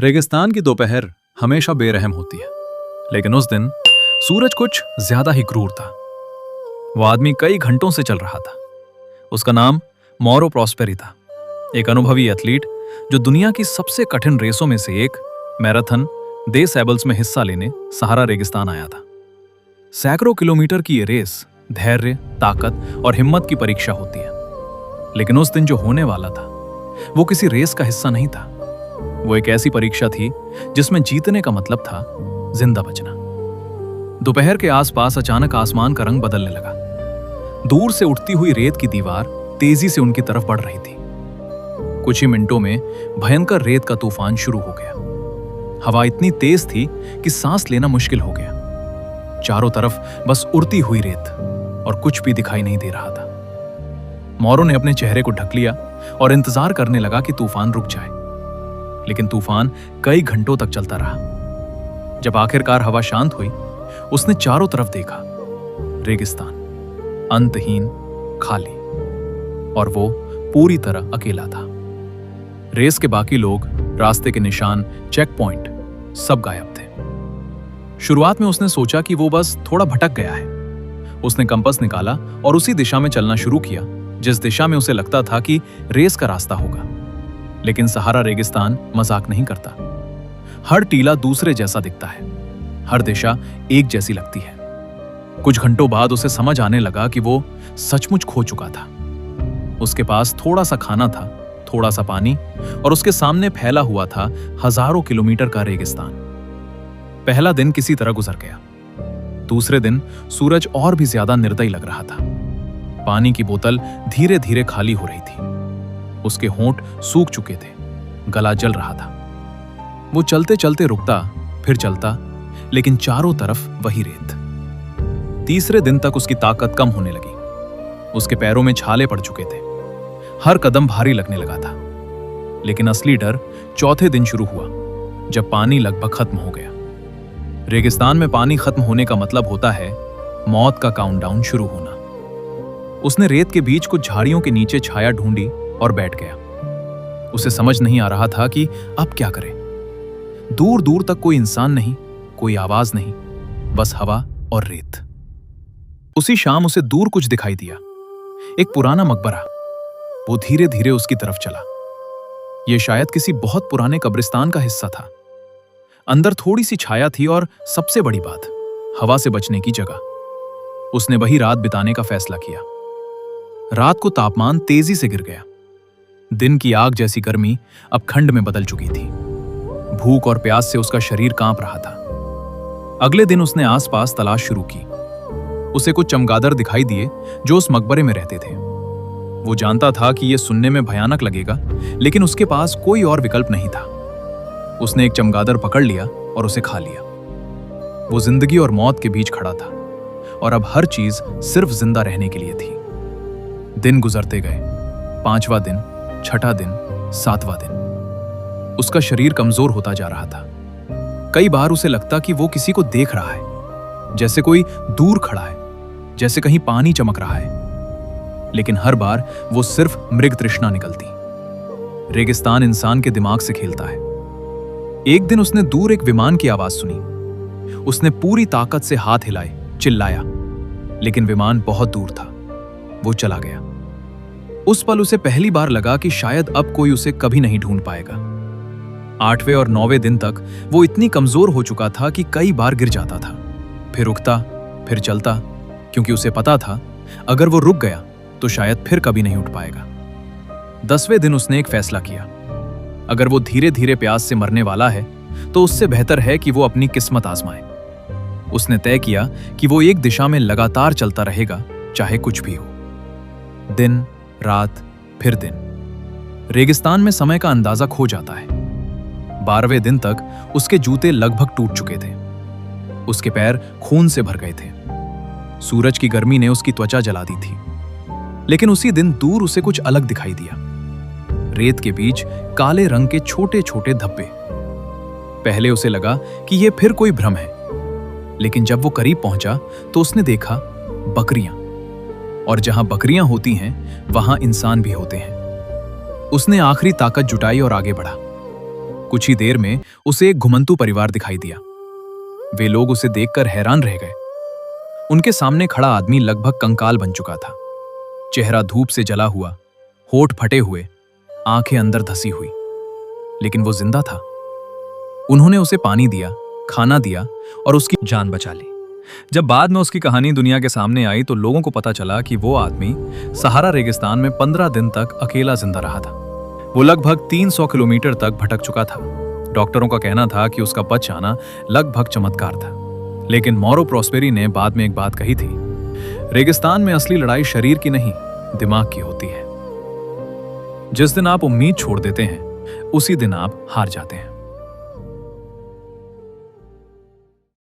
रेगिस्तान की दोपहर हमेशा बेरहम होती है, लेकिन उस दिन सूरज कुछ ज्यादा ही क्रूर था। वो आदमी कई घंटों से चल रहा था। उसका नाम मौरो प्रॉस्पेरी था, एक अनुभवी एथलीट जो दुनिया की सबसे कठिन रेसों में से एक मैराथन दे सैबल्स में हिस्सा लेने सहारा रेगिस्तान आया था। सैकड़ों किलोमीटर की ये रेस धैर्य, ताकत और हिम्मत की परीक्षा होती है। लेकिन उस दिन जो होने वाला था वो किसी रेस का हिस्सा नहीं था। वो एक ऐसी परीक्षा थी जिसमें जीतने का मतलब था जिंदा बचना। दोपहर के आसपास अचानक आसमान का रंग बदलने लगा। दूर से उठती हुई रेत की दीवार तेजी से उनकी तरफ बढ़ रही थी। कुछ ही मिनटों में भयंकर रेत का तूफान शुरू हो गया। हवा इतनी तेज थी कि सांस लेना मुश्किल हो गया। चारों तरफ बस उड़ती हुई रेत और कुछ भी दिखाई नहीं दे रहा था। मौरो ने अपने चेहरे को ढक लिया और इंतजार करने लगा कि तूफान रुक जाए। लेकिन तूफान कई घंटों तक चलता रहा। जब आखिरकार हवा शांत हुई, उसने चारों तरफ देखा। रेगिस्तान, अंतहीन, खाली, और वो पूरी तरह अकेला था। रेस के बाकी लोग, रास्ते के निशान, चेक पॉइंट, सब गायब थे। शुरुआत में उसने सोचा कि वो बस थोड़ा भटक गया है। उसने कंपास निकाला और उसी दिशा में चलना शुरू किया जिस दिशा में उसे लगता था कि रेस का रास्ता होगा। लेकिन सहारा रेगिस्तान मजाक नहीं करता। हर टीला दूसरे जैसा दिखता है, हर दिशा एक जैसी लगती है। कुछ घंटों बाद उसे समझ आने लगा कि वो सचमुच खो चुका था। उसके पास थोड़ा सा खाना था, थोड़ा सा पानी, और उसके सामने फैला हुआ था हजारों किलोमीटर का रेगिस्तान। पहला दिन किसी तरह गुजर गया। दूसरे दिन सूरज और भी ज्यादा निर्दयी लग रहा था। पानी की बोतल धीरे धीरे खाली हो रही थी। उसके होंठ सूख चुके थे, गला जल रहा था। वो चलते चलते रुकता, फिर चलता, लेकिन चारों तरफ वही रेत। तीसरे दिन तक उसकी ताकत कम होने लगी। उसके पैरों में छाले पड़ चुके थे। हर कदम भारी लगने लगा था। लेकिन असली डर चौथे दिन शुरू हुआ, जब पानी लगभग खत्म हो गया। रेगिस्तान में पानी खत्म होने का मतलब होता है मौत का काउंटडाउन शुरू होना। उसने रेत के बीच कुछ झाड़ियों के नीचे छाया ढूंढी और बैठ गया। उसे समझ नहीं आ रहा था कि अब क्या करे। दूर दूर तक कोई इंसान नहीं, कोई आवाज नहीं, बस हवा और रेत। उसी शाम उसे दूर कुछ दिखाई दिया, एक पुराना मकबरा। वो धीरे धीरे उसकी तरफ चला। यह शायद किसी बहुत पुराने कब्रिस्तान का हिस्सा था। अंदर थोड़ी सी छाया थी और सबसे बड़ी बात, हवा से बचने की जगह। उसने वही रात बिताने का फैसला किया। रात को तापमान तेजी से गिर गया। दिन की आग जैसी गर्मी अब ठंड में बदल चुकी थी। भूख और प्यास से उसका शरीर कांप रहा था। अगले दिन उसने आसपास तलाश शुरू की। उसे कुछ चमगादड़ दिखाई दिए जो उस मकबरे में रहते थे। वो जानता था कि यह सुनने में भयानक लगेगा, लेकिन उसके पास कोई और विकल्प नहीं था। उसने एक चमगादड़ पकड़ लिया और उसे खा लिया। वो जिंदगी और मौत के बीच खड़ा था, और अब हर चीज सिर्फ जिंदा रहने के लिए थी। दिन गुजरते गए। 5वां दिन, 6ठा दिन, 7वां दिन। उसका शरीर कमजोर होता जा रहा था। कई बार उसे लगता कि वो किसी को देख रहा है, जैसे कोई दूर खड़ा है, जैसे कहीं पानी चमक रहा है। लेकिन हर बार वो सिर्फ मृग तृष्णा निकलती। रेगिस्तान इंसान के दिमाग से खेलता है। एक दिन उसने दूर एक विमान की आवाज सुनी। उसने पूरी ताकत से हाथ हिलाए, चिल्लाया, लेकिन विमान बहुत दूर था। वो चला गया। उस पल उसे पहली बार लगा कि शायद अब कोई उसे कभी नहीं ढूंढ पाएगा। 8वें और 9वें दिन तक वो इतनी कमजोर हो चुका था कि कई बार गिर जाता था, फिर रुकता, फिर चलता, क्योंकि उसे पता था अगर वो रुक गया तो शायद फिर कभी नहीं उठ पाएगा। 10वें दिन उसने एक फैसला किया। अगर वो धीरे धीरे प्यास से मरने वाला है तो उससे बेहतर है कि वो अपनी किस्मत आजमाए। उसने तय किया कि वो एक दिशा में लगातार चलता रहेगा, चाहे कुछ भी हो। दिन, रात, फिर दिन। रेगिस्तान में समय का अंदाजा खो जाता है। 12वें दिन तक उसके जूते लगभग टूट चुके थे। उसके पैर खून से भर गए थे। सूरज की गर्मी ने उसकी त्वचा जला दी थी। लेकिन उसी दिन दूर उसे कुछ अलग दिखाई दिया। रेत के बीच काले रंग के छोटे छोटे धब्बे। पहले उसे लगा कि यह फिर कोई भ्रम है, लेकिन जब वो करीब पहुंचा तो उसने देखा बकरियां। और जहां बकरियां होती हैं, वहां इंसान भी होते हैं। उसने आखिरी ताकत जुटाई और आगे बढ़ा। कुछ ही देर में उसे एक घुमंतू परिवार दिखाई दिया। वे लोग उसे देखकर हैरान रह गए। उनके सामने खड़ा आदमी लगभग कंकाल बन चुका था। चेहरा धूप से जला हुआ, होठ फटे हुए, आंखें अंदर धसी हुई, लेकिन वो जिंदा था। उन्होंने उसे पानी दिया, खाना दिया और उसकी जान बचा ली। जब बाद में उसकी कहानी दुनिया के सामने आई तो लोगों को पता चला कि वो आदमी सहारा रेगिस्तान में 15 दिन तक अकेला जिंदा रहा था। वो लगभग 300 किलोमीटर तक भटक चुका था। डॉक्टरों का कहना था कि उसका बच जाना लगभग चमत्कार था। लेकिन मौरो प्रॉस्पेरी ने बाद में एक बात कही थी, रेगिस्तान में असली लड़ाई शरीर की नहीं, दिमाग की होती है। जिस दिन आप उम्मीद छोड़ देते हैं, उसी दिन आप हार जाते हैं।